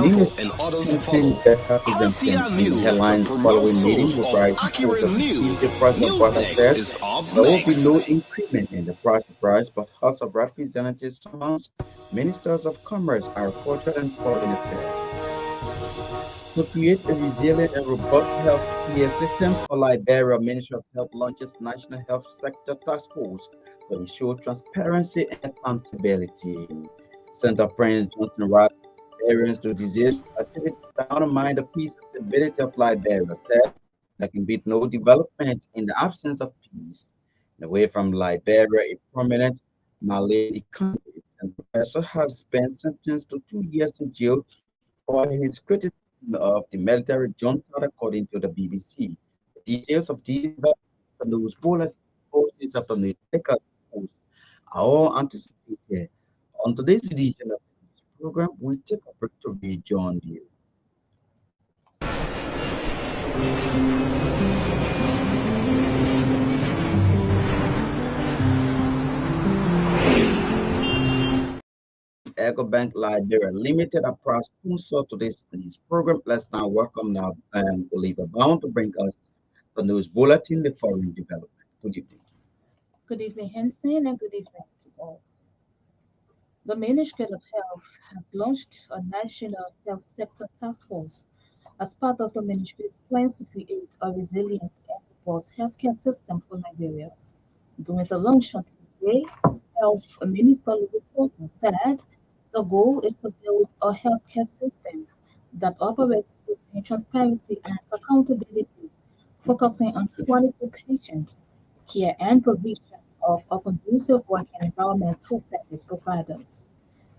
Minister and others to follow. Hinton representing RCI in News, the headlines premier following meeting source with of rice accurate importers news. the price of butter Newsdesk said is up there will be next. no increment in the price, but House of Representatives summons ministers of commerce are reported and foreign affairs. To create a resilient and robust health care system for Liberia, Ministry of Health launches National Health Sector Task Force to ensure transparency and accountability. Senator Prince Johnson writes Liberians to disease activities that undermine the peace and stability of Liberia, said there can be no development in the absence of peace. And away from Liberia, a prominent Malian economist and professor has been sentenced to 2 years in jail for his criticism of the military junta, according to the BBC. The details of these developments, the news bullet, posts of the newspaper posts are all anticipated. On today's edition of the news program, we take a break to read John Deere. EcoBank Liberia Limited are proud sponsor to this news program. Let's now welcome now Oliver Bound to bring us the news bulletin, the foreign development. Good evening. Good evening, Henson, and good evening to all. The Ministry of Health has launched a national health sector task force as part of the ministry's plans to create a resilient and robust healthcare system for Nigeria. During the launch on Tuesday, Health Minister Louis Porter said the goal is to build a healthcare system that operates with transparency and accountability, focusing on quality patient care and provision of a conducive working environment for service providers.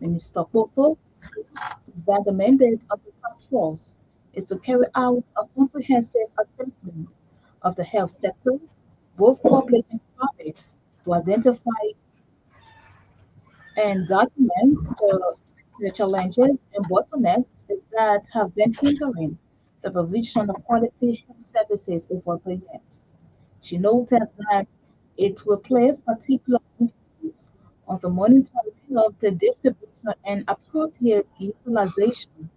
Minister Porto stressed that the mandate of the task force is to carry out a comprehensive assessment of the health sector, both public and private, to identify and document the challenges and bottlenecks that have been hindering the provision of quality health services over the years. She noted that it will place particular emphasis on the monitoring of the distribution and appropriate utilization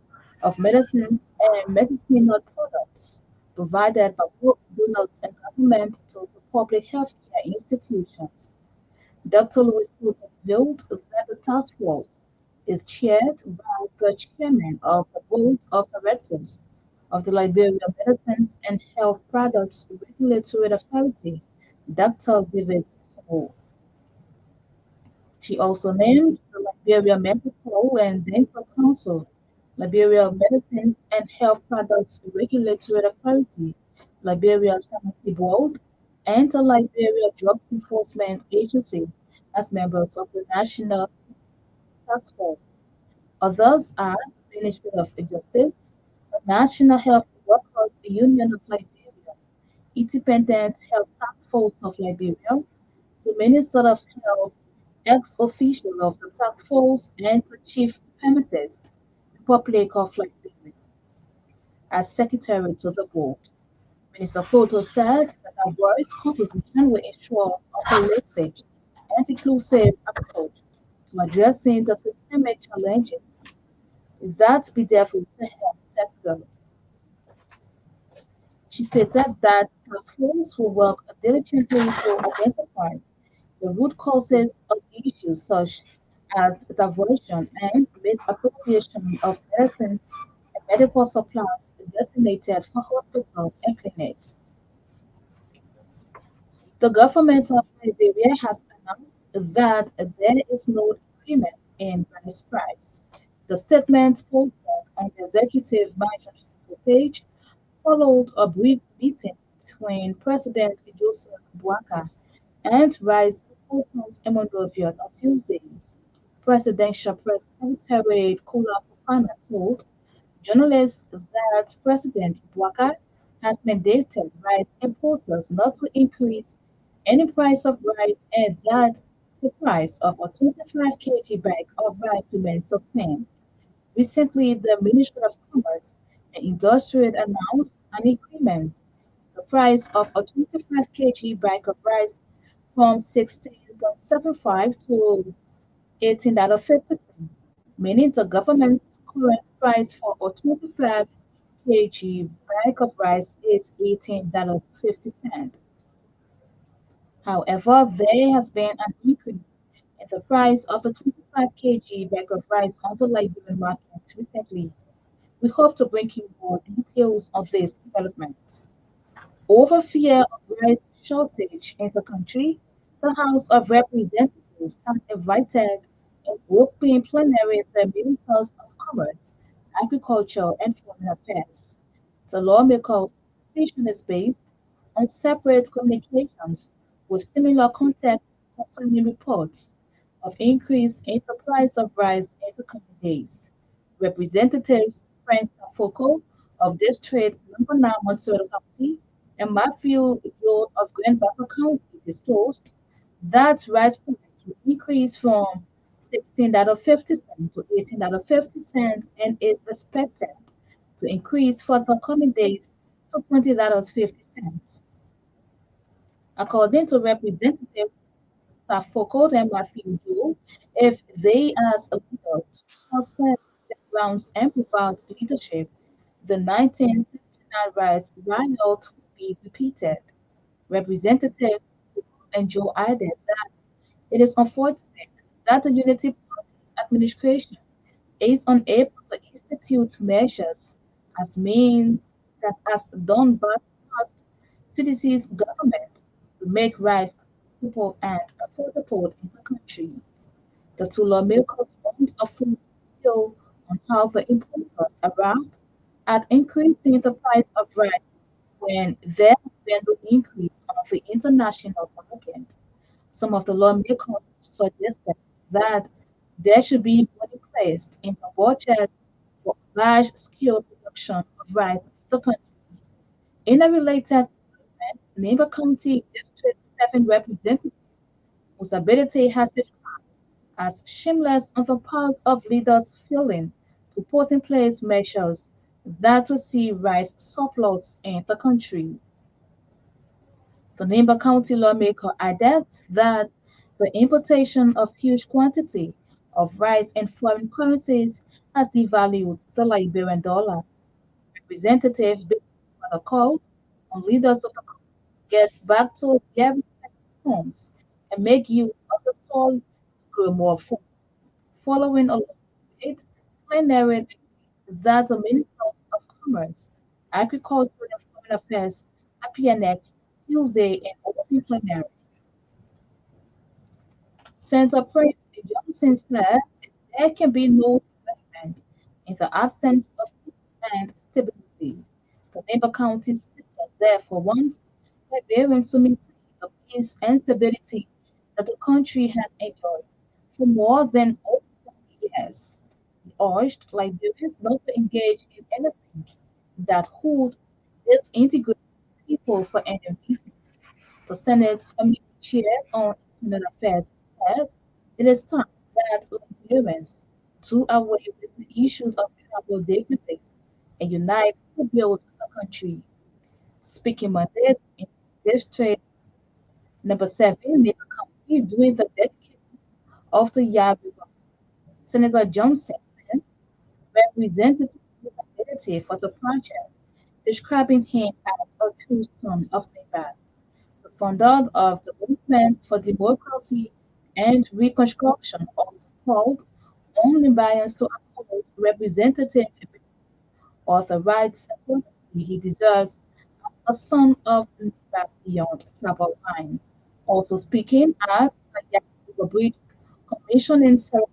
of medicines and medicinal products provided by both donors and government to the public healthcare institutions. Dr. Louis Putin revealed that the task force is chaired by the chairman of the board of directors of the Liberia Medicines and Health Products Regulatory Authority, Dr. Vivis So. She also named the Liberia Medical and Dental Council, Liberia Medicines and Health Products Regulatory Authority, Liberia Pharmacy Board, and the Liberia Drugs Enforcement Agency as members of the National Task Force. Others are the Ministry of Justice, the National Health Workers Union of Liberia, Independent Health Task Force of Liberia, the Minister of Health, ex-official of the task force, and the chief pharmacist, Republic of Liberia, as secretary to the board. Minister Poto said that our voice composition will ensure a holistic and inclusive approach to addressing the systemic challenges that bedevil the health sector. She stated that task force will work diligently to identify the root causes of issues such as diversion and misappropriation of medicines and medical supplies designated for hospitals and clinics. The government of Liberia has announced that there is no increment in rice price. The statement posted on the executive management page followed a brief meeting between President Joseph Boakai and rice importers in Monrovia on Tuesday. Presidential Press Secretary Kula Fofana told journalists that President Boakai has mandated rice importers not to increase any price of rice and that the price of a 25 kg bag of rice remains the same. Recently, the Ministry of Commerce and Industry announced an increment the price of a 25 kg bag of rice from 16.75 to 18.50. meaning the government's current price for a 25 kg bag of rice is $18.50. However, there has been an increase in the price of the 25 kg bag of rice on the Liberian market recently. We hope to bring you more details of this development. Over fear of rice shortage in the country, the House of Representatives has invited a European plenary the Ministers of Commerce, Agriculture and Foreign Affairs. The lawmakers' decision is based on separate communications with similar context concerning reports of increase in the price of rice in the coming days. Representatives Frank Foco of District Number 9 Montserrat County and Matthew Joe of Grand Bassa County disclosed that rice price will increase from $16.50 to $18.50 and is expected to increase for the coming days to $20.50. According to Representatives Suffolk and Matthew Joe, if they as leaders have set the grounds and provide leadership, the 1979 rise riot will be repeated. Representative and Joe added that it is unfortunate that the Unity Party's administration is unable to institute measures as mean that as done by past CDC's government to make rice affordable and affordable in the country. The two lawmakers want a full detail on how the importers arrived at increasing the price of rice when there has been no increase on the international market. Some of the lawmakers suggested that there should be money placed in the budget for large-scale production of rice in the country. In a related development, Neighbor County District 7 representative whose ability has described as shameless on the part of leaders failing to put in place measures that will see rice surplus in the country. The Neighbor County lawmaker added that the importation of huge quantity of rice in foreign currencies has devalued the Liberian dollar. Representatives called on leaders of the country to get back to their respective homes and make use of the soil to grow more food. Following a long debate, plenary that the Ministers of Commerce, Agriculture and Foreign Affairs appear next Tuesday in open plenary. Senator Prince Johnson says there can be no development in the absence of peace and stability. The neighbor county senator therefore wants Liberians to maintain the peace and stability that the country has enjoyed for more than over 20 years. He urged Liberians not to engage in anything that would disintegrate people for any reason. The Senate's Committee Chair on Internal Affairs said it is time that Liberians do away with the issue of tribal differences and unite to build the country. Speaking Monday in District Number 7, Neighbor County, during the dedication of the Yah River, Senator Johnson represented his ability for the project, describing him as a true son of Nepal. The founder of the Movement for Democracy and Reconstruction, also called on Libyans to uphold representative of the rights and courtesy he deserves as a son of Nepal beyond tribal line. Also speaking at the Yakuba Bridge Commissioning Ceremony,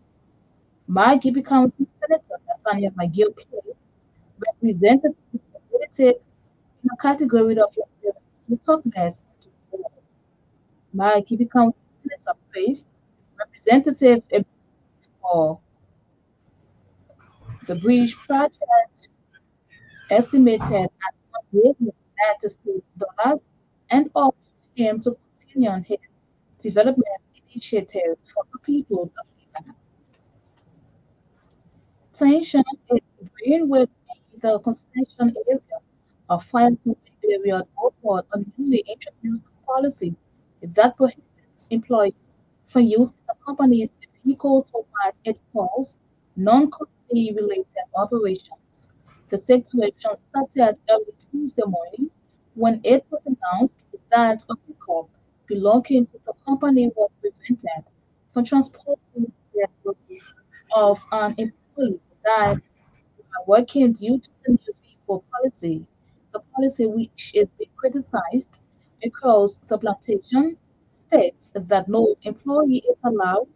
Margibi County Senator Nathaniel McGill represented the ability in a category of Liberians who talk less to the world. Margibi County Senator praised Representative for the bridge project estimated at $1 billion United States dollars and urged him to continue on his development initiatives for the people of Ghana. Tension is brewing within the concession area of Fireton period over a newly introduced policy that prohibits employees from using the company's vehicles for what it calls non-company related operations. The situation started early Tuesday morning when it was announced that a pickup belonging to the company was prevented from transporting the body of an employee that are working due to the new vehicle policy. The policy, which is being criticized across the plantation, states that no employee is allowed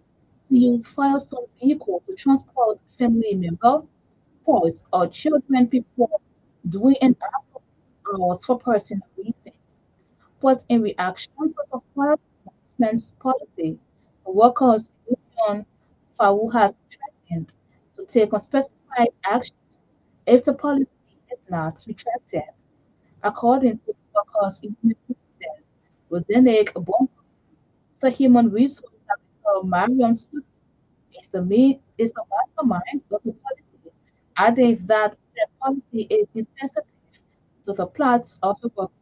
to use Firestone vehicle to transport family member, spouse, or children before doing an after hours for personal reasons. But in reaction to the forest management's policy, the workers' union FAU has threatened to take on specified actions if the policy is not retracted. According to the workers' union president, Rudenek Bongo, the human resource director Marion Sud is the mastermind of the policy, adding that the policy is insensitive to the plight of the workers.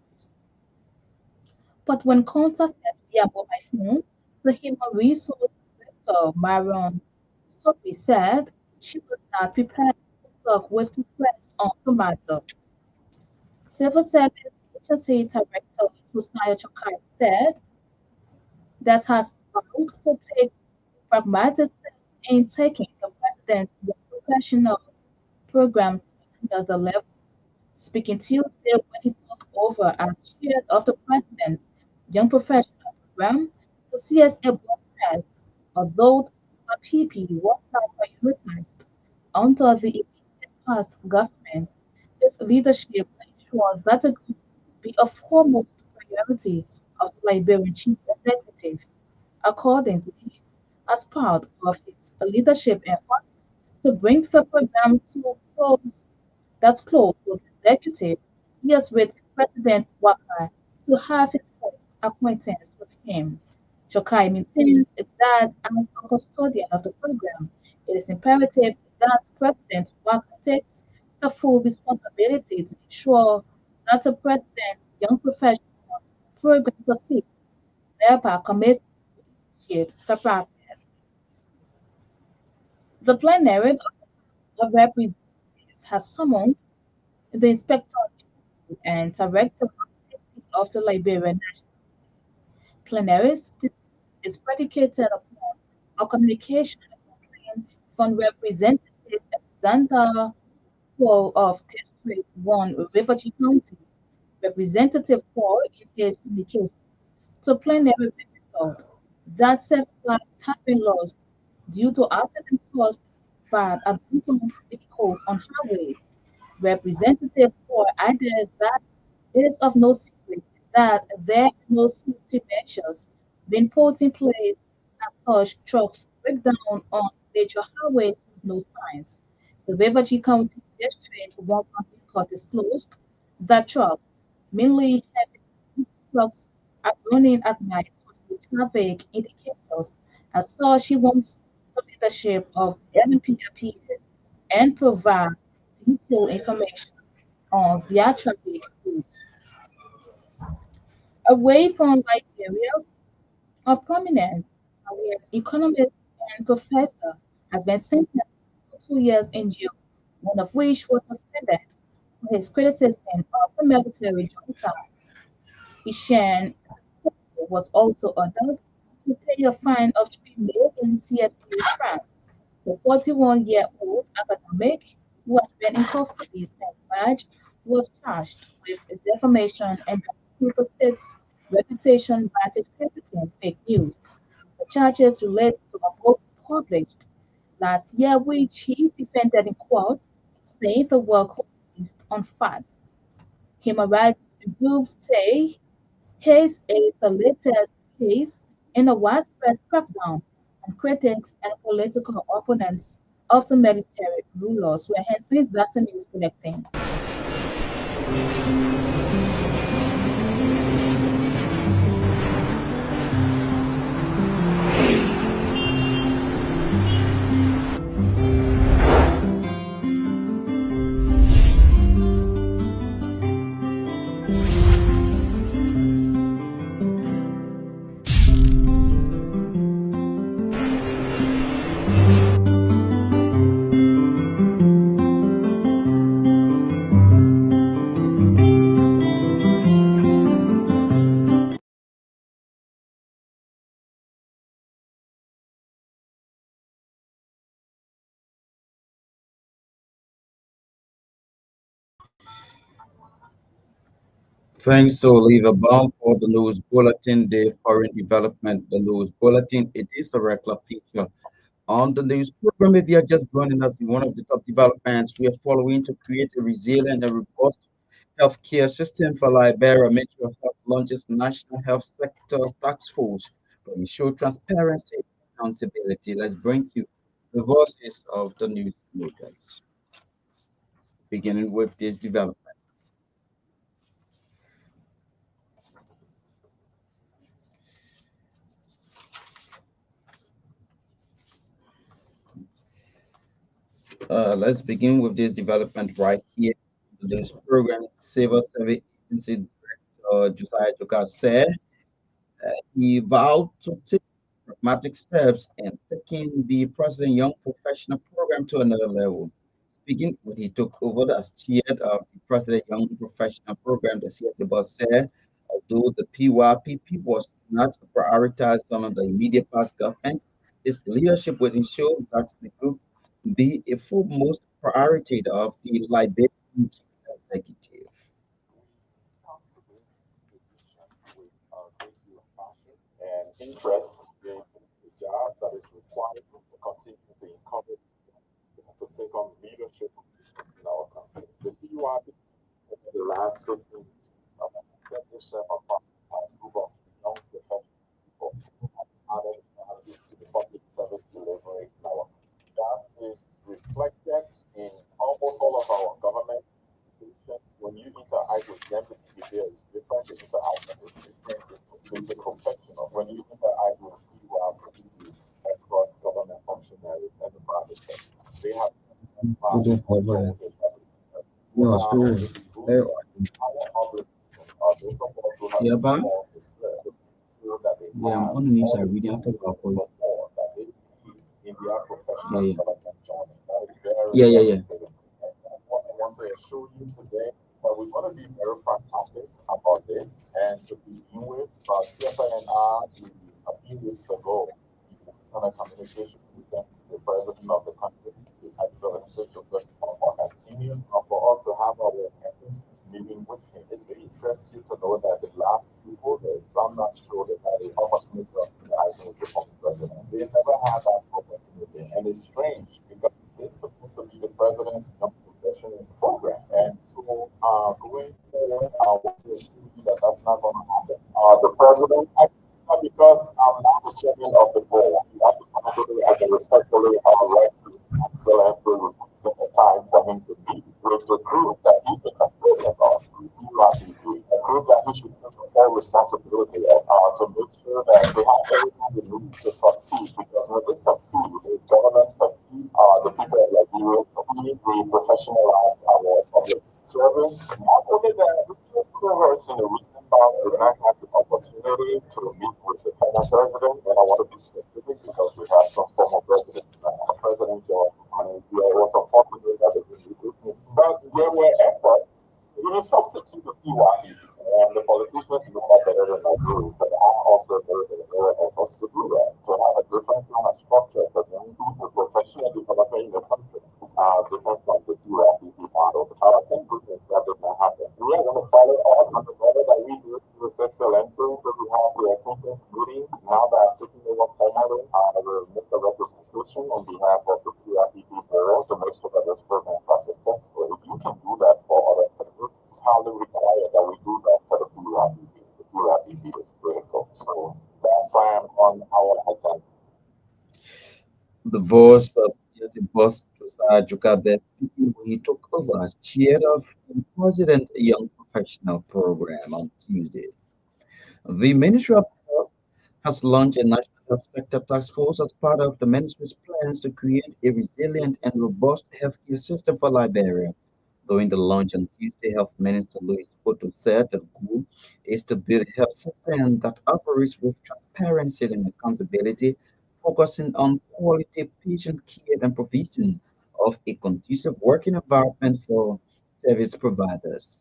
But when contacted via mobile phone, the human resource director, Marion Sophie, said she was not prepared to talk with the press on the matter. Civil Service Agency Director Husnaya Chokai said that has vowed to take pragmatic steps in taking the president's professional program to another level. Speaking Tuesday when he took over as chair of the President's Young Professional Program, the CSA board said, although the PP was not prioritized under the immediate past government, its leadership ensured that the group be a foremost priority of the Liberian chief executive, according to him, as part of its leadership efforts to bring the program to a close that's close to the executive. He has written President Walker to have his first acquaintance with him. Chokai maintains that as a custodian of the program, it is imperative that President Walker takes the full responsibility to ensure that the President's Young Professional program succeeds, thereby committing to initiate the process. The plenary of representatives has summoned the Inspector General and Director of Safety of the Liberian National Plenaries is predicated upon a communication complaint from Representative Alexander Paul of District 1, Riverview County. Representative Paul, in his communication to plenary registered that seven lives have been lost due to accidents caused by abandoned vehicles on highways. Representative Paul added that it is of no secret that there are no safety measures being put in place as such trucks break down on major highways with no signs. The Riverview County District 1 record disclosed that trucks, mainly heavy trucks, are running at night with the traffic indicators. As such, he wants the leadership of the NP appears and provide detailed information on their traffic routes. Away from Liberia, a prominent Ghanaian economist and professor has been sentenced to 2 years in jail, one of which was suspended for his criticism of the military junta. Ishan was also ordered to pay a fine of 3 million CFA francs. The 41-year-old academic, who had been in custody since March, was charged with defamation and damaging the state's reputation by distributing fake news. The charges relate to a book published last year, which he defended in court, saying the work was based on facts. Human rights groups say his is the latest case in a widespread crackdown on critics and political opponents of the military rulers. We're hensing that's the news collecting. Thanks to Oliver Baum for the news bulletin, the foreign development, the news bulletin. It is a regular feature on the news program. If you are just joining us in one of the top developments, we are following to create a resilient and robust healthcare system for Liberia. Mental Health launches National Health Sector Task Force to ensure transparency and accountability. Let's bring you the voices of the news makers, beginning with this development. Let's begin with this development right here. This program, Civil Service Agency Director Josiah Jokas said he vowed to take pragmatic steps in taking the President Young Professional Program to another level. Speaking when he took over as chair of the President Young Professional Program, the CSA boss said, although the PYPP was not prioritized under the immediate past government, his leadership would ensure that the group be a foremost priority of the Liberian chief executive. Come to this position with a great deal of passion and interest in the job that is required to continue to encourage people to take on leadership positions in our country. The PUIB over the last 15 years set itself apart as a group of young professional people who have added value to the public service delivery in our country. That is reflected in almost all of our government institutions. When you interact with them, the behavior is different, the interaction is different, it's completely professional. When you interact with people across government functionaries and the private sector, they have Good day, values Barbara. also the public service. So No, now sure. it Hey, behooves our obligation, those of us who have yeah, been ba? called to serve, to ensure that they Yeah, I'm have on the new all side the reading after tools the and call. support that they need in their Yeah, professional yeah. development journey. That is very, Yeah, yeah, very yeah. critical. And that's what I want to assure you today. But we're going to be very pragmatic about this. And to begin with, CFA and I, a few weeks ago, we worked on a communication we sent to the president of the country, His Excellency Joseph Boakai Senior, for us to have our ethics meeting with him. It may interest you to know that the last few voters, I'm not sure they had the opportunity of interacting with the former president. They never had that opportunity. And it's strange because this is supposed to be the president's young professional program. And so going forward, I want to assure you that that's not going to happen. The president, I can say that because I'm not the chairman of the board. I can consider, I can respectfully write to His Excellency requesting a time for him to meet with the group that he's the custodian of, the UIPP, a group that he should take the full responsibility of to make sure that they have everything they need to succeed. Because when they succeed, if government succeed, the people of Liberia succeed, we professionalize our public service. Not only that, the previous cohorts in the recent past did not have the opportunity to meet with the former president, and I want to be specific because we have some former presidents now. President John, and we are also fortunate that they didn't meet with him. But there were efforts to substitute the PYE, and the politicians know that better than I do, but I'm also very aware of efforts to do that, to have a different kind of structure for young people, professional development in the country, different from the PYE model. Thank goodness that did not happen. We are going to follow up on the model that we did with Excellency, that we have the acquaintance meeting. Now that I'm taking over formally, I will make a representation on behalf of the PIPP board to make sure that this program is successful. If you can do that for other sectors, it's highly required that we do that for the PIPP. The PIPP is critical. So that's why I'm on our agenda. The voice of yes, boss Josiah Jukade speaking when he took over as chair of the President Young Professional Program on Tuesday. The Ministry of Health has launched a national health sector task force as part of the ministry's plans to create a resilient and robust healthcare system for Liberia. During the launch on Tuesday, Health Minister Louis Boto said the goal is to build a health system that operates with transparency and accountability, focusing on quality patient care and provision of a conducive working environment for service providers.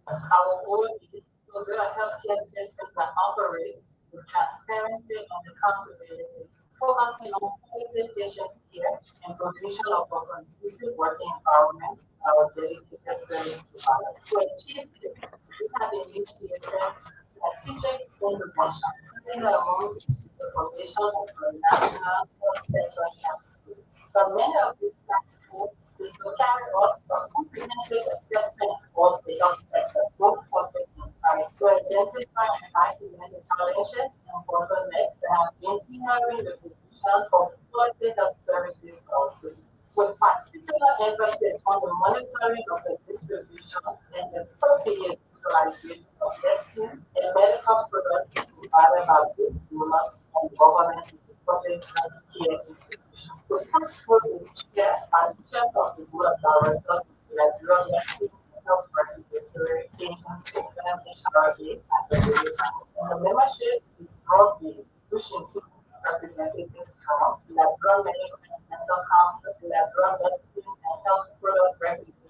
Our goal is to build a healthcare system that operates with transparency and accountability, focusing on quality patient care and provision of a conducive working environment for our dedicated service providers. To achieve this, we have initiated strategic intervention, putting among the foundation of a national health sector task force. The many of these task forces is to carry out a comprehensive assessment of the health sector, both public and private, to identify and document the challenges and bottlenecks that have been hindering the provision of quality health services for our citizens, with particular emphasis on the monitoring of the distribution and appropriate utilization of vaccines and medical products provided by big donors and government public health care institutions. The task force is chaired by the chair of the board of directors of the Nigerian Medicines and Health Regulatory Agency, NHRA, at the legislature. And the membership is broad-based, which includes representatives from the Nigerian Medical and Dental Council, the Nigerian Medicines and Health Products Regulatory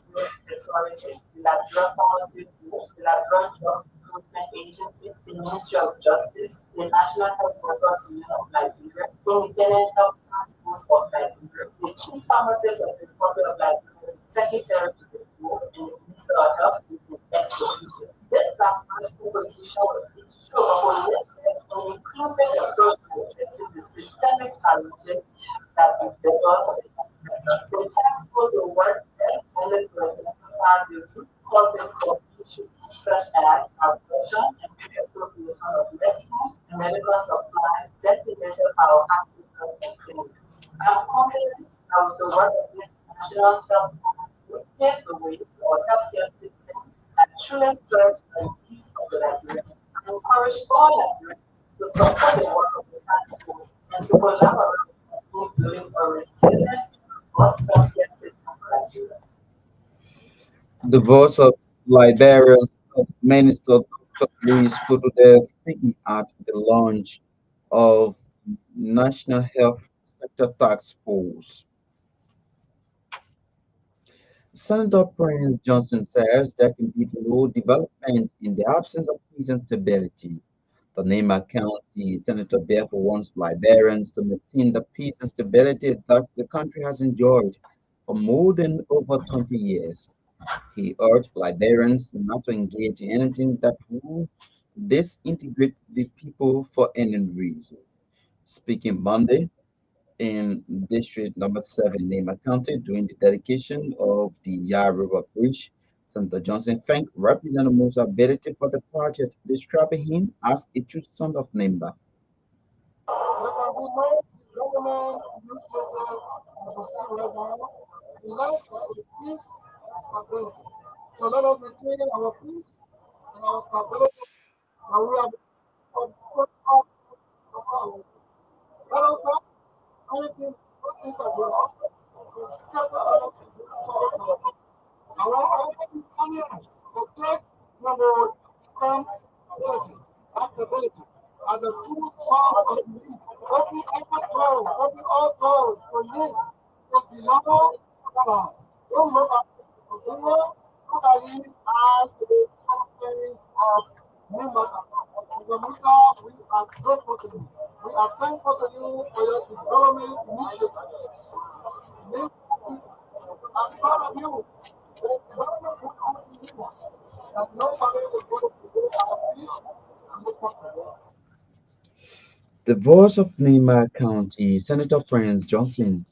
Authority, the Nigerian Pharmacy Board, the Nigerian Drugs Enforcement Agency, the Ministry of Justice, the National Health Workers Union of Nigeria, the Independent Health Task Force of Nigeria, the Chief Pharmacist of the Republic of Nigeria, the Secretary to the Board, and the Minister of Health is the ex officio. This diverse composition will ensure a holistic and inclusive approach to addressing the systemic challenges that we develop in the sector. The task force will work intended to identify the root causes of issues such as abortion and misappropriation of medicines and medical supplies designated by our hospitals and clinics. I'm confident that with the work of this National Health Task Force pave the way for our healthcare system that truly serves the needs of the Nigerian. I encourage all Nigerians to support the work of the task force and to collaborate in building a resilient and robust healthcare system for Nigeria. The voice of Liberia's Health Minister Dr. Luis Fudude speaking at the launch of National Health Sector Task Force. Senator Prince Johnson says there can be no development in the absence of peace and stability. The Nema County Senator therefore wants Liberians to maintain the peace and stability that the country has enjoyed for more than over 20 years. He urged Liberians not to engage in anything that would disintegrate the people for any reason. Speaking Monday in District Number 7, Nema County, during the dedication of the Yah River Bridge, Senator Johnson thanked Representative Musa Ability for the project, describing him as a true son of Nemba. There can be no government initiative as we see right now unless there is peace and stability. So let us maintain our peace and our stability, and we have let us not anything those things that we lost to scatter out to the sorrow. I want the Ghanaians to take number one, stability, adaptability as a true song of the lead. Open every door, open all doors for you. Just be humble, follow. Don't look at the window, look at him as something of new matter. Musa, we are grateful to you. We are thankful to you for your development initiative. May I'm proud of you. The development will come to you. That nobody is going to do our peace in this country. The voice of Nema County, Senator Prince Johnson,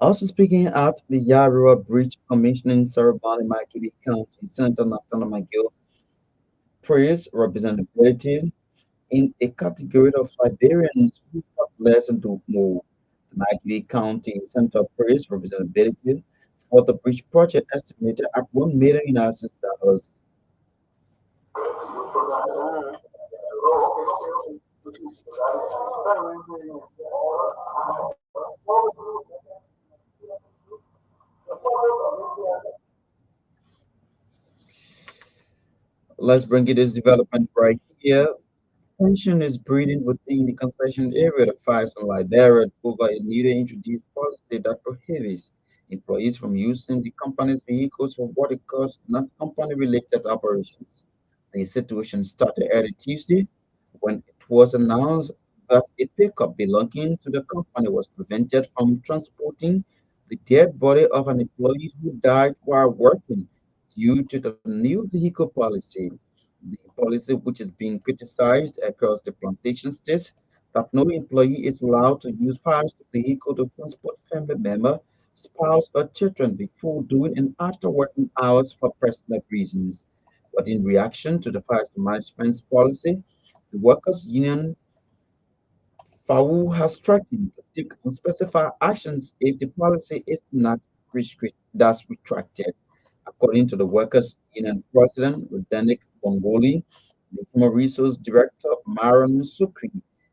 also speaking at the Yarua Bridge commissioning ceremony, Makili County, Senator Nathan McGill praised representatives in a category of Liberians who have less and do more. The Makili County Senator praised representatives for the bridge project estimated at $1 million United States dollars. Let's bring it this development right here. Tension is breeding within the concession area of fires in Liberia over a newly introduced policy that prohibits employees from using the company's vehicles for what it calls non-company related operations. The situation started early Tuesday when it was announced that a pickup belonging to the company was prevented from transporting the dead body of an employee who died while working due to the new vehicle policy. The policy, which is being criticized across the plantation states, that no employee is allowed to use firearms vehicle to transport family member, spouse, or children before, during, and after working hours for personal reasons. But in reaction to the fire management's policy, the workers' union FAO has threatened to take unspecified actions if the policy is not thus retracted. According to the workers' union president, Rudanik Bongoli, the human resource director, Maran Sukri,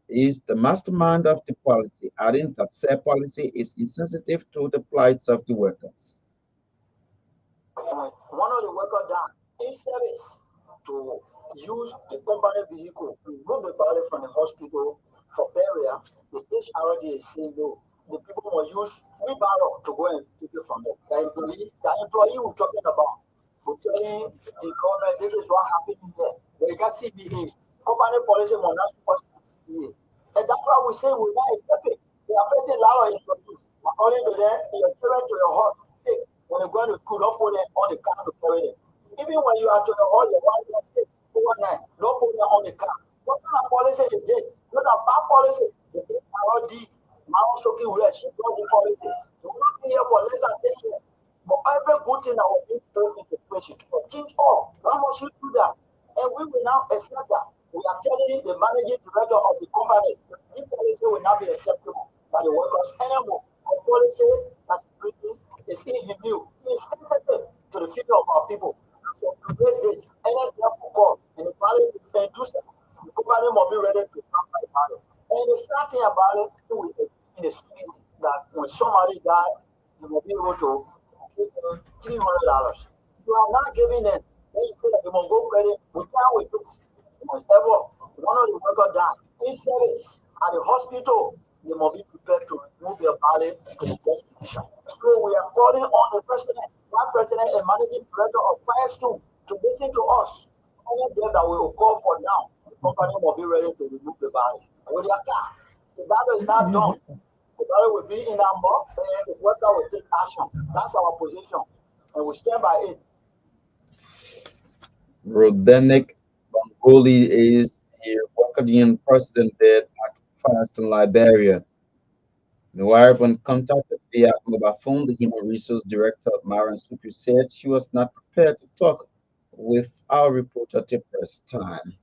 is the mastermind of the policy, adding that said policy is insensitive to the plights of the workers. One of the workers died in service to use the company vehicle to move the body from the hospital for burial. The HRD is saying no. The people will use wheelbarrow to go and take it from there. The employee we're talking about, we're telling the government this is what happened there. They got CBA. Company policy will not support CBA. And that's why we say we're not accepting. They are affecting a lot of employees. According to them, your children to your house sick. When you're going to school, don't put them on the car to carry them. Even when you are to the hall, your wife is sick overnight, don't put them on the car. What kind of policy is this? Those are bad policy. The ROD, Mount Soki, she got the policy. They will not be here for less than 10 years. But every good thing that was being put into place, you can change all. Why must you do that? And we will now accept that. We are telling the managing director of the company that this policy will not be acceptable by the workers anymore. A policy that's written is inhumane, is sensitive to the future of our people. So today's date, any people call and the party is saying do something, the company must be ready to come by the party. And the sad thing about it, in the city, that when somebody died, you will be able to give them $300. You are not giving them. Then you say that they must go credit. We can't wait this. You must ever. One of the workers died in service at the hospital. They must be prepared to remove their body to the destination. So we are calling on the president, my president and managing director of Firestone to listen to us. Any day that we will call for now, the company will be ready to remove the body with their car. The battle is not done. The battle will be in our mouth and the worker will take action. That's our position. And we stand by it. Rodenik Bangoli is the Wakadian president there at Firestone, Liberia. Meanwhile, when contacted via mobile phone, the human resource director, Maren Supi, said she was not prepared to talk with our reporter at the press time.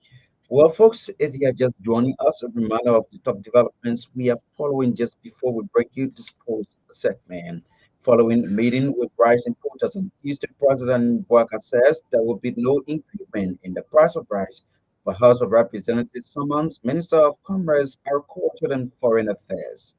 Well, folks, if you are just joining us, a reminder of the top developments we are following just before we break you this post segment. Following a meeting with rice importers on Tuesday, President Boakai says there will be no increment in the price of rice, but House of Representatives summons Minister of Commerce, Agriculture and Foreign Affairs.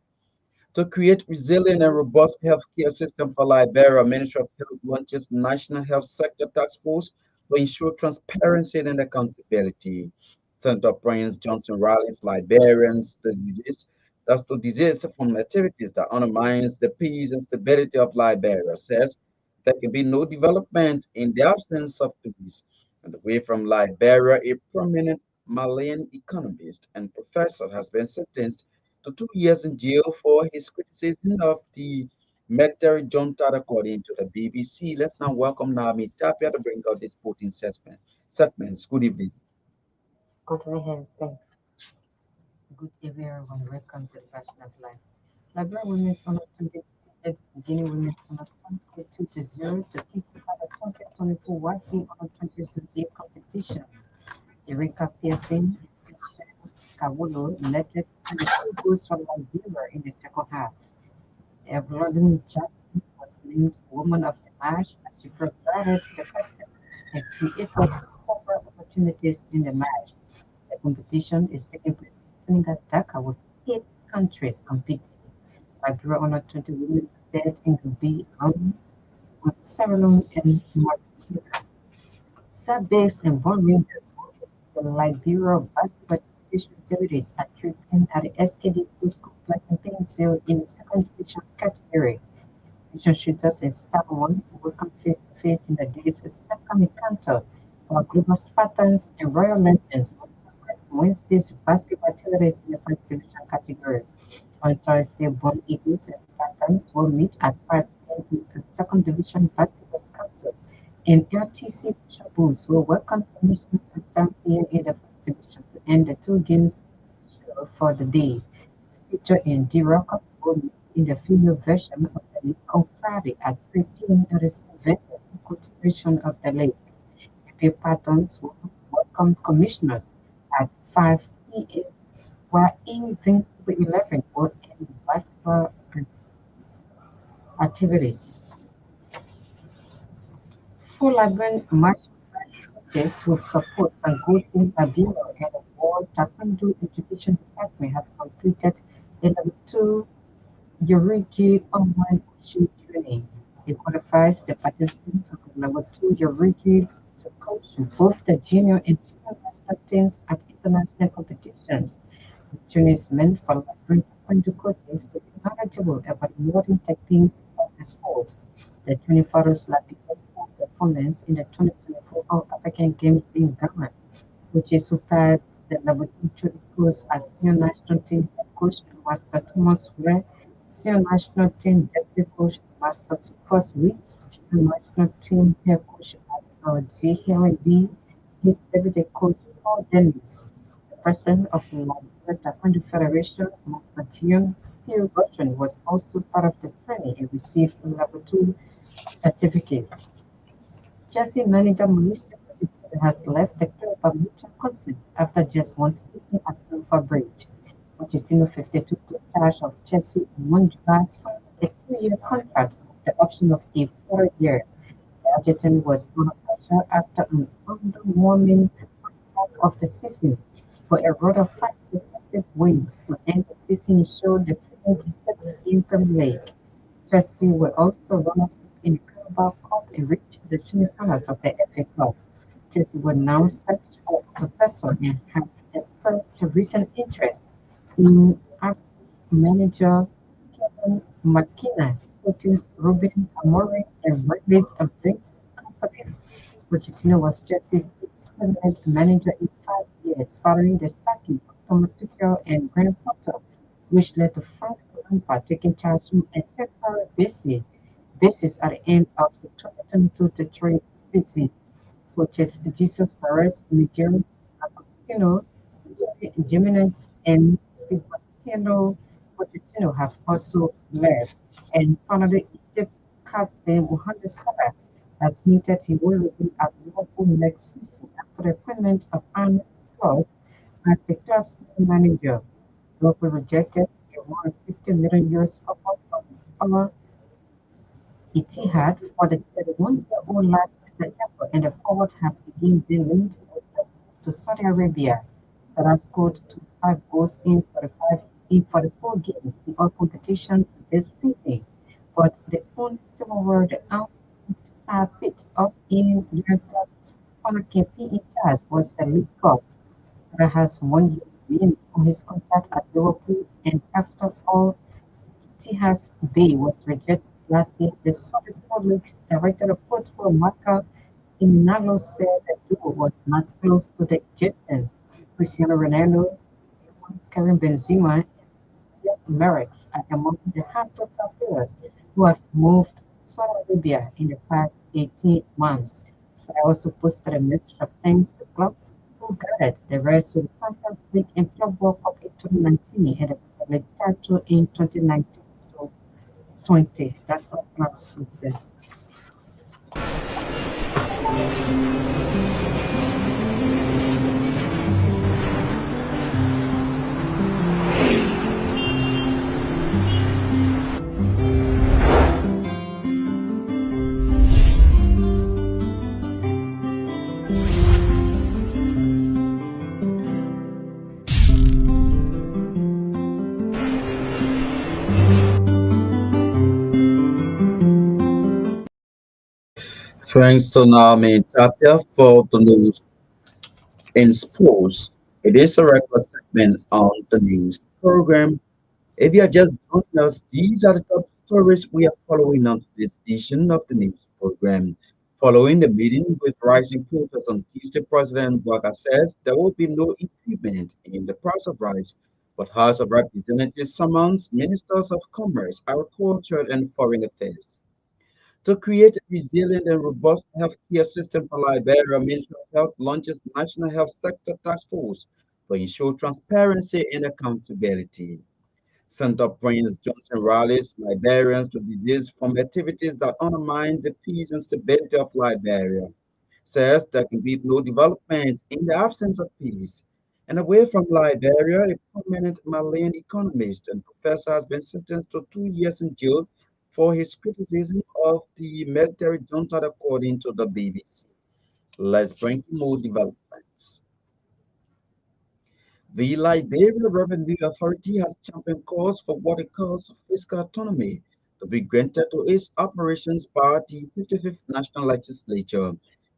To create resilient and robust healthcare system for Liberia, Ministry of Health launches National Health Sector Task Force to ensure transparency and accountability. Senator Prince Johnson rallies Liberians to desist from activities that undermines the peace and stability of Liberia. Says there can be no development in the absence of peace. And away from Liberia, a prominent Malian economist and professor has been sentenced to 2 years in jail for his criticism of the military junta, according to the BBC. Let's now welcome Naomi Tapia to bring out this sporting segments. Good evening. Good evening, say good evening, everyone. Welcome to the Fashion of Life. Liberia Women's Honor 20 defeated Guinea Women's Honor 22 to 0 to kickstart the 2024 YP Honor 2028 competition. Erika Pearson and Kawulo led it and the two goals from Liberia in the second half. Evelyn Jackson was named Woman of the Match as she provided the fastest and created several opportunities in the match. The competition is taking place in Senegal, Dakar, with 8 countries competing. Liberia honored 20 women appeared in Group B along with Sierra Leone and Mauritania. Sub-based and ball rangers the Liberia Basketball Association activities at 3 p.m. at the SKD Sports Complex in Peninsula in the second division category. Asian shooters in Star 1 will come face to face in the day's second encounter, while Global Spartans and Royal Legends will progress Wednesday's basketball activities in the first division category. On Thursday, Born Eagles and Spartans will meet at 5 p.m. in the second division basketball council. And LTC Bulls will welcome Commissioners at 7 p.m. in the first division to end the two games show for the day. Feature in D Rockers will meet in the female version of the league on Friday at 3 p.m. at the same venue in continuation of the leagues. The Patons will welcome Commissioners at 5 p.m. while Invincible 11 will end basketball activities. Full Laban martial arts coaches with support from Golden Labino and the World Taekwondo Education Department have completed the level 2 Yoriki online coaching training. It qualifies the participants of the level 2 Yoriki to coach both the junior and senior national teams at international competitions. The training is meant for Laban Taekwondo coaches to be knowledgeable about modern techniques of the sport. The 24 Lapida's performance in the 2024 All African Games in Ghana, which is surpassed the level 2 course as senior national team head coach Master Thomas Ware, senior national team deputy coach Master First Weeks, junior national team head coach Master G. Henry D. His deputy coach Paul Dennis. The president of the Nigeria Taekwondo Federation, Master Jian P. Russian, was also part of the training and received a level 2 certificate. Chelsea manager Mauricio Pochettino has left the club by mutual consent after just one season at Stamford Bridge. Pochettino, 52, took charge of Chelsea in 1 July, signed a 2-year contract with the option of a 4th year. The Argentine was under pressure after an underwhelming first half of the season, but a run of 5 successive wins to end the season showed the finished sixth in Premier League. Chelsea were also runners-up in the Carabao Cup and reached the semi-finals of the FA Cup. Chelsea will now search for a successor and have expressed recent interest in Arsenal manager Kevin McKenna's Scottish Ruben Amorim and Bradley's Vince Company. Pochettino was Chelsea's sixth permanent manager in 5 years, following the sacking of Thomas Tuchel and Graham Potter, which led to Frank Lampard taking charge on a temporary basis at the end of the 2022-23 season. Coaches Jesus Perez, Miguel Agostino, Jimenez, and Sebastiano Pochettino have also left. And finally, Egypt captain Mohamed Salah has hinted he will remain at Liverpool next season after the appointment of Arne Slot as the club's new manager. Liverpool rejected a €150 million offer from Etihad for the 31-year-old last September, and the forward has again been linked with the move to Saudi Arabia. Salah scored 25 goals in 44 games in all competitions this season, but the only silverware the outfield saw bit of in Jurgen Klopp's final campaign in charge was the League Cup. Salah has 1 year remaining on his contract at Liverpool, and after all Etihad's bid was rejected last year, the Saudi Pro League's director of football, Marco Imanolo, said the deal was not close to the Egyptian. Cristiano Ronaldo, Karim Benzema, and Riyad Mahrez are among the high-profile players who have moved to Saudi Arabia in the past 18 months. So I also posted a message of thanks to club who guided the rest to the Champions League and Club World Cup in 2019 and the Premier League title in 2019 to 20. That's all plans for this. Thanks to Naomi Tapia for the news in sports. It is a regular segment on the news program. If you are just joining us, these are the top stories we are following on this edition of the news program. Following the meeting with rising protests on Tuesday, President Waka says there will be no increment in the price of rice, but House of Representatives summons ministers of commerce, agriculture, and foreign affairs. To create a resilient and robust healthcare system for Liberia, Ministry of Health launches National Health Sector Task Force to ensure transparency and accountability. Senator Prince Johnson rallies Liberians to desist from activities that undermine the peace and stability of Liberia. Says there can be no development in the absence of peace. And away from Liberia, a prominent Malian economist and professor has been sentenced to 2 years in jail for his criticism of the military junta, according to the BBC. Let's bring more developments. The Liberia Revenue Authority has championed calls for what it calls fiscal autonomy to be granted to its operations by the 55th National Legislature.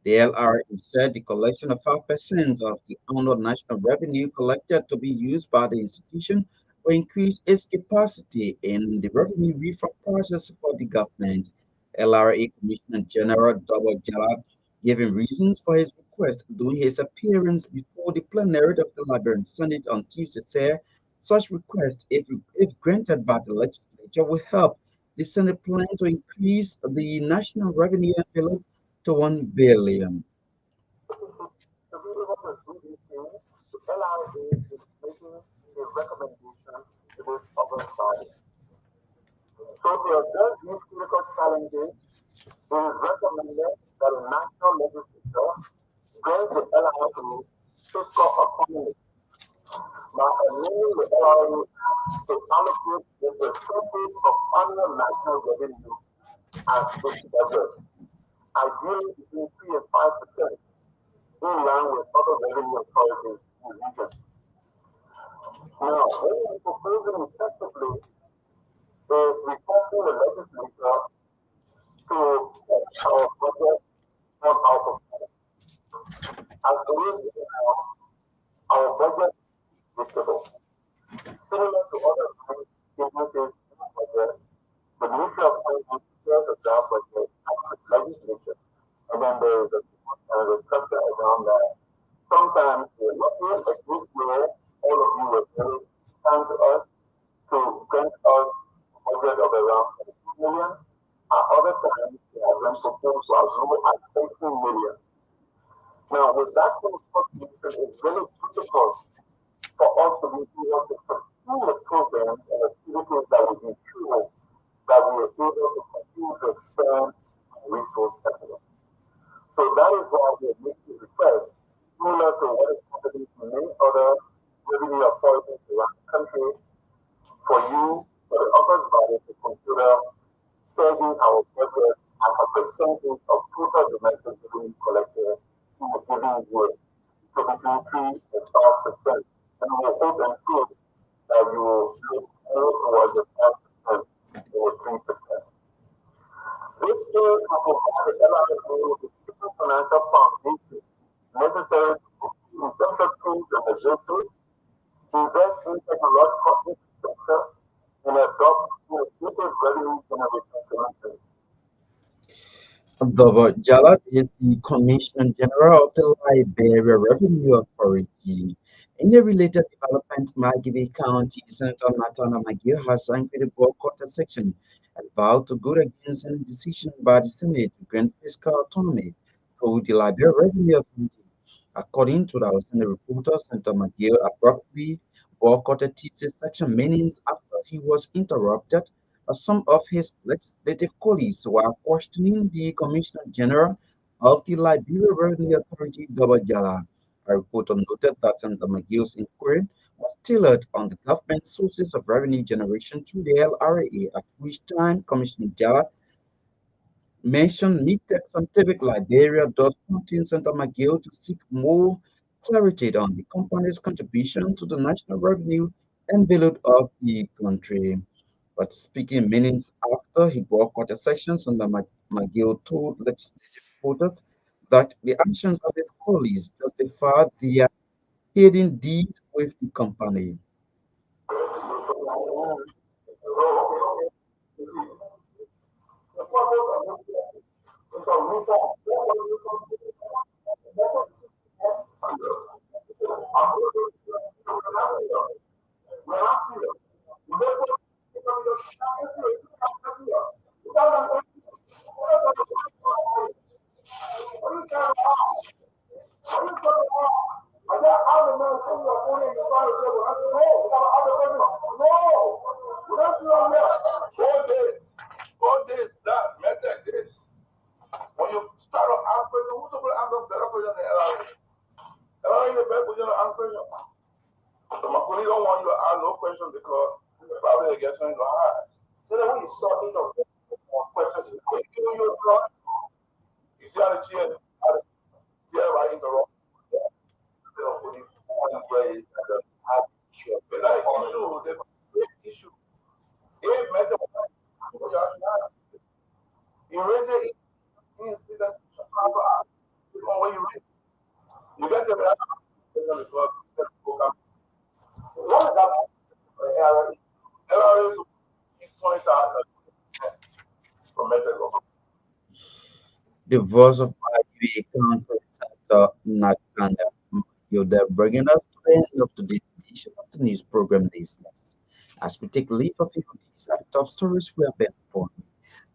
The LRA said the collection of 5% of the annual national revenue collected to be used by the institution will increase its capacity in the revenue reform process for the government. LRA Commissioner General Double Jalab giving reasons for his request during his appearance before the plenary of the Liberian Senate on Tuesday said such request, if granted by the legislature, will help the Senate plan to increase the national revenue envelope to 1 billion. To be able to do these things, the LRA is making a recommendation to this oversight. So to address these critical challenges, it is recommended that a national legislature grant the LRA fiscal autonomy by amending the LRA to allocate the percentage of annual national revenue as its budget, ideally between 3 and 5%, in line with other revenue authorities in the region. Now, what we are proposing effectively is requesting the legislature to set our budget on our performance. As it is now, our budget is predictable. Similar to other businesses in the budget, the Ministry of Finance prepares a draft budget after the legislature, and then there is a structure around that. Sometimes we're lucky, like this year, all of you were very kind to us to grant us a budget of around 22 million. At other times, we have been proposed to as low as 18 million. Now, with that construction, it's very difficult for us to be able to pursue the programs and activities that would ensure that we are able to continue to expand our resource capital. So that is why we are making a request, similar to what is happening to many other revenue authorities around the country, for you, for the upper body to consider serving our budget as a percentage of total domestic revenue collected in a given year, so between 3 and 5%. And we hope and hope that you will look more towards the 5% or 3%. This year, will provide the LRA with the critical financial foundation necessary to pursue essential tools and measures, invest in technological infrastructure, and adopt innovative revenue generation solutions. The Jalad is the Commissioner General of the Liberia Revenue Authority. In a related development, Margibi County Senator Natana Magil has signed with the boycott section and vowed to go against any decision by the Senate to grant fiscal autonomy to the Liberia Revenue Authority. According to the Senate reporter, Senator Magil abruptly boycotted Tuesday's section meetings after he was interrupted some of his legislative colleagues were questioning the Commissioner General of the Liberia Revenue Authority, Double Jala. A reporter noted that Senator McGill's inquiry was tailored on the government's sources of revenue generation through the LRA, at which time Commissioner Jala mentioned Mitex and Civic Liberia, thus prompting Senator McGill to seek more clarity on the company's contribution to the national revenue envelope of the country. But speaking minutes after he boycotted sections under McGill told legislative reporters that the actions of his colleagues justify their heading deeds with the company. All this, that, method, this. When you start on ask question, who's supposed to answer better question than LRA? LRA is the best question to ask question. So my colleague don't want you to ask no question because probably they get something to hide. So then when you saw questions, you see how the chair, see everybody in the wrong. But that issue, the issue. It method, you raise it, you get them what is that? LRA is 20,000 from method. The voice of IUA Country Senator Alexander Yoder bringing us to the end of today's edition of the news program News Next. As we take leave of you, these are the top stories we have been informed.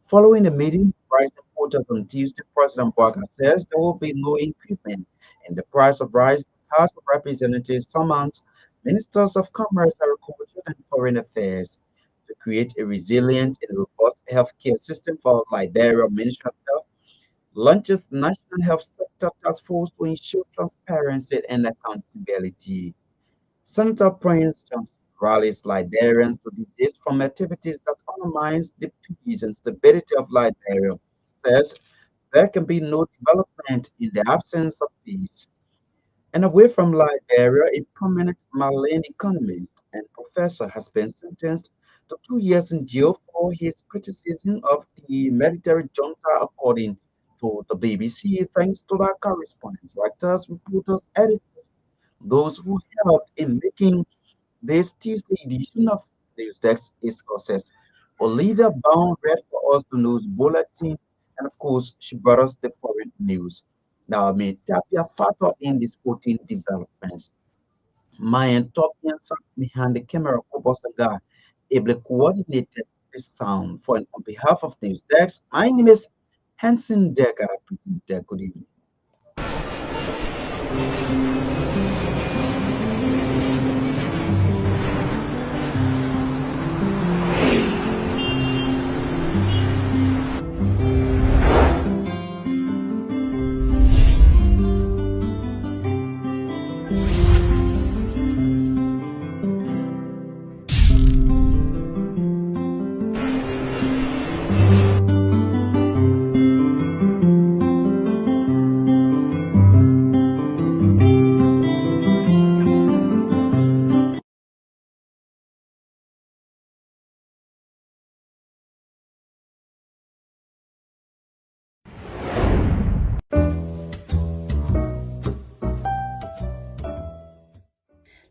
Following the meeting, rice importers on Tuesday, President Barker says there will be no increment in the price of rice. House of Representatives summoned ministers of commerce, agriculture, and foreign affairs to create a resilient and robust healthcare system for Liberia. Ministry of Health launches National Health Sector Task Force to ensure transparency and accountability. Senator Prince Johnson rallies Liberians to desist from activities that undermines the peace and stability of Liberia. Says there can be no development in the absence of peace. And away from Liberia, a prominent Malian economist and professor has been sentenced to 2 years in jail for his criticism of the military junta, according to the BBC, thanks to their correspondents, writers, reporters, editors, those who helped in making this Tuesday edition of News Desk a success. Olivia Bound read for us the news bulletin, and of course, she brought us the foreign news. Now, I mean, Tapia factor in the sporting developments. My Topian sat behind the camera, Kobosaga, able coordinated this sound for on behalf of News Desk. My name is Hanson Decker. Good evening.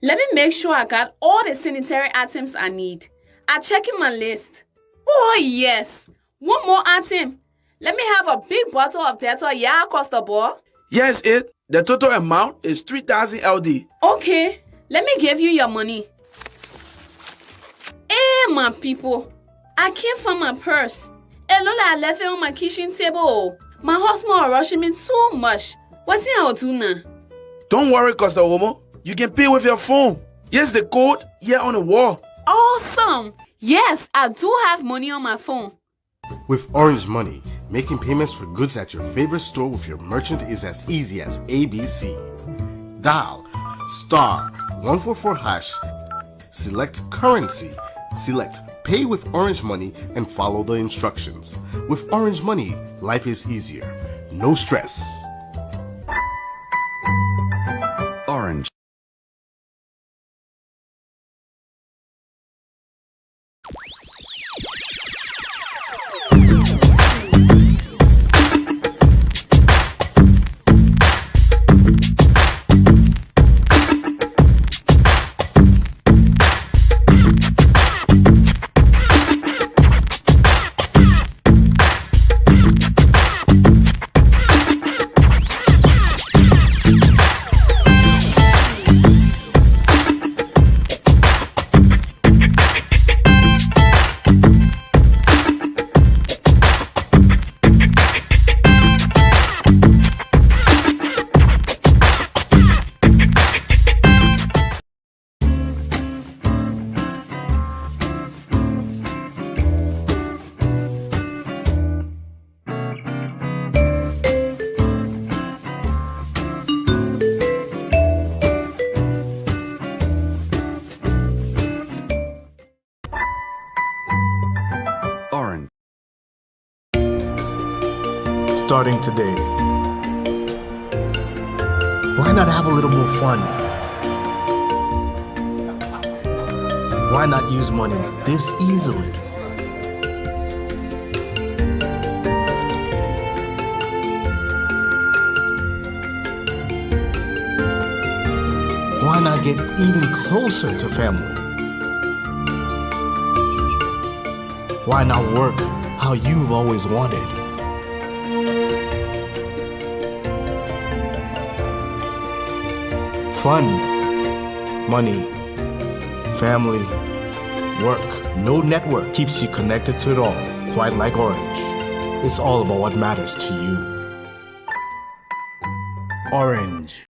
Let me make sure I got all the sanitary items I need. I'm checking my list. Oh, yes. One more item. Let me have a big bottle of Dettol, yeah, Costa Ball. Yes, it. The total amount is 3,000 LD. Okay, let me give you your money. Hey, my people. I can't find my purse. Lola, I left it on my kitchen table. My husband are rushing me too much. What's I'll do now? Don't worry, Costa Womo. You can pay with your phone. Here's the code here on the wall. Awesome. Yes, I do have money on my phone. With Orange Money, making payments for goods at your favorite store with your merchant is as easy as ABC. Dial *144#, select currency, select Pay with Orange Money, and follow the instructions. With Orange Money, life is easier. No stress. Orange. starting today. Why not have a little more fun? Why not use money this easily? Why not get even closer to family? Why not work how you've always wanted? Fun, money, family, work. No network keeps you connected to it all, quite like Orange. It's all about what matters to you. Orange.